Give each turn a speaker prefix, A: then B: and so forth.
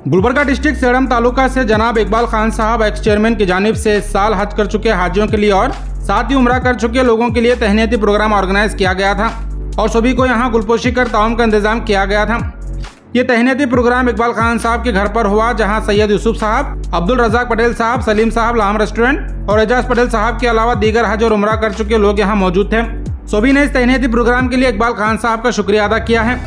A: Gulbarga district sedum taluka से जनाब इकबाल खान साहब एक्स चेयरमैन की जानिब से इस साल हज कर चुके हाजियों के लिए और साथ ही उम्रा कर चुके लोगों के लिए तहनीती प्रोग्राम ऑर्गेनाइज किया गया था और सभी को यहाँ गुलपोशी कर ताउन का इंतजाम किया गया था। ये तहनीती प्रोग्राम इकबाल खान साहब के घर पर हुआ, जहाँ सैयद यूसुफ साहब, अब्दुल रजाक पटेल साहब, सलीम साहब लाहम रेस्टोरेंट और एजाज पटेल साहब के अलावा दीगर हज और उम्रा कर चुके लोग यहाँ मौजूद थे। सभी ने इस तहनीती प्रोग्राम के लिए इकबाल खान साहब का शुक्रिया अदा किया है।